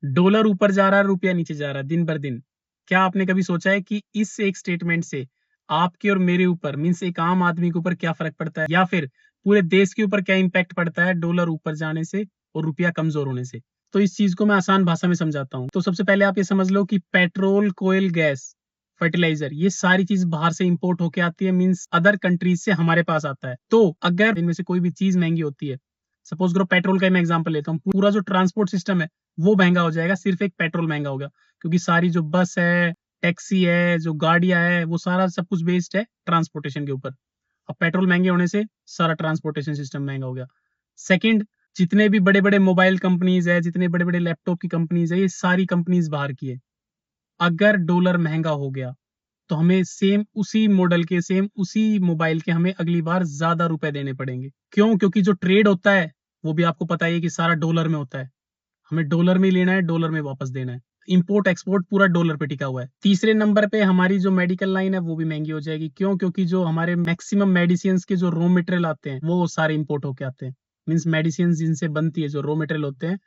Dollar ऊपर जा रहा है, रुपया नीचे जा रहा है दिन भर दिन। क्या आपने कभी सोचा है कि इस एक स्टेटमेंट से आपके और मेरे ऊपर, मीन्स एक आम आदमी के ऊपर क्या फर्क पड़ता है, या फिर पूरे देश के ऊपर क्या इंपैक्ट पड़ता है डॉलर ऊपर जाने से और रुपया कमजोर होने से? तो इस चीज को मैं आसान भाषा में समझाता हूँ। तो सबसे पहले आप ये समझ लो कि पेट्रोल, कोयल, गैस, फर्टिलाइजर, ये सारी चीज बाहर से इंपोर्ट होके आती है, मीन्स अदर कंट्रीज से हमारे पास आता है। तो अगर इनमें से कोई भी चीज महंगी होती है, सपोज करो पेट्रोल का ही मैं एग्जांपल लेता हूँ, पूरा जो ट्रांसपोर्ट सिस्टम है वो महंगा हो जाएगा, सिर्फ एक पेट्रोल महंगा होगा, क्योंकि सारी जो बस है, टैक्सी है, जो गाड़ियां है, वो सारा सब कुछ बेस्ड है ट्रांसपोर्टेशन के ऊपर। अब पेट्रोल महंगे होने से सारा ट्रांसपोर्टेशन सिस्टम महंगा हो गया। सेकंड, जितने भी बड़े बड़े मोबाइल कंपनीज है, जितने बड़े बड़े लैपटॉप की कंपनीज है, ये सारी कंपनीज बाहर की है। अगर डॉलर महंगा हो गया तो हमें सेम उसी मॉडल के, सेम उसी मोबाइल के हमें अगली बार ज्यादा रुपए देने पड़ेंगे। क्यों? क्योंकि जो ट्रेड होता है वो भी आपको पता ही है कि सारा डॉलर में होता है। हमें डॉलर में ही लेना है, डॉलर में वापस देना है। इंपोर्ट एक्सपोर्ट पूरा डॉलर पे टिका हुआ है। तीसरे नंबर पे हमारी जो मेडिकल लाइन है वो भी महंगी हो जाएगी। क्यों? क्योंकि जो हमारे मैक्सिमम मेडिसिन के जो रॉ मटेरियल आते हैं वो सारे इंपोर्ट होके आते हैं। मीन्स मेडिसिन जिनसे बनती है, जो रॉ मटेरियल होते हैं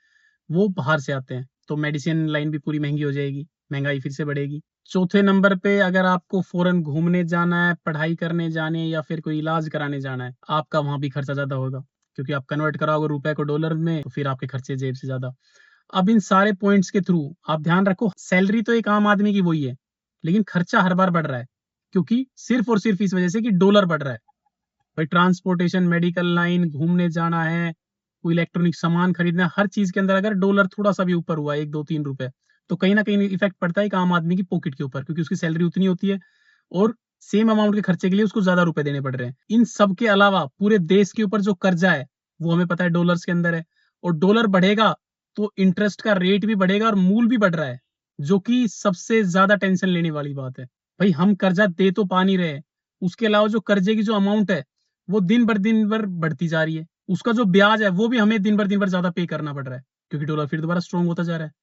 वो बाहर से आते हैं, तो मेडिसिन लाइन भी पूरी महंगी हो जाएगी, महंगाई फिर से बढ़ेगी। चौथे नंबर पे अगर आपको फॉरेन घूमने जाना है, पढ़ाई करने जाने, या फिर कोई इलाज कराने जाना है, आपका वहां भी खर्चा ज्यादा होगा, क्योंकि आप कन्वर्ट कराओगे रुपए को डॉलर में, तो फिर आपके खर्चे जेब से ज्यादा। अब इन सारे पॉइंट्स के थ्रू आप ध्यान रखो, सैलरी तो एक आम आदमी की वही है, लेकिन खर्चा हर बार बढ़ रहा है, क्योंकि सिर्फ और सिर्फ इस वजह से कि डॉलर बढ़ रहा है। भाई ट्रांसपोर्टेशन, मेडिकल लाइन, घूमने जाना है, कोई इलेक्ट्रॉनिक सामान खरीदना है, हर चीज के अंदर अगर डॉलर थोड़ा सा भी ऊपर हुआ, 1 2 3 रुपए, तो कहीं ना कहीं इफेक्ट पड़ता है एक आम आदमी की पॉकेट के ऊपर, क्योंकि उसकी सैलरी उतनी होती है और सेम अमाउंट के खर्चे के लिए उसको ज्यादा रुपए देने पड़ रहे हैं। इन सब के अलावा पूरे देश के ऊपर जो कर्जा है वो हमें पता है डॉलर्स के अंदर है, और डॉलर बढ़ेगा तो इंटरेस्ट का रेट भी बढ़ेगा और मूल भी बढ़ रहा है, जो कि सबसे ज्यादा टेंशन लेने वाली बात है। भाई हम कर्जा दे तो पा नहीं रहे, उसके अलावा जो कर्जे की जो अमाउंट है वो दिन भर बढ़ती जा रही है, उसका जो ब्याज है वो भी हमें दिन भर ज्यादा पे करना पड़ रहा है, क्योंकि डॉलर फिर दोबारा स्ट्रांग होता जा रहा है।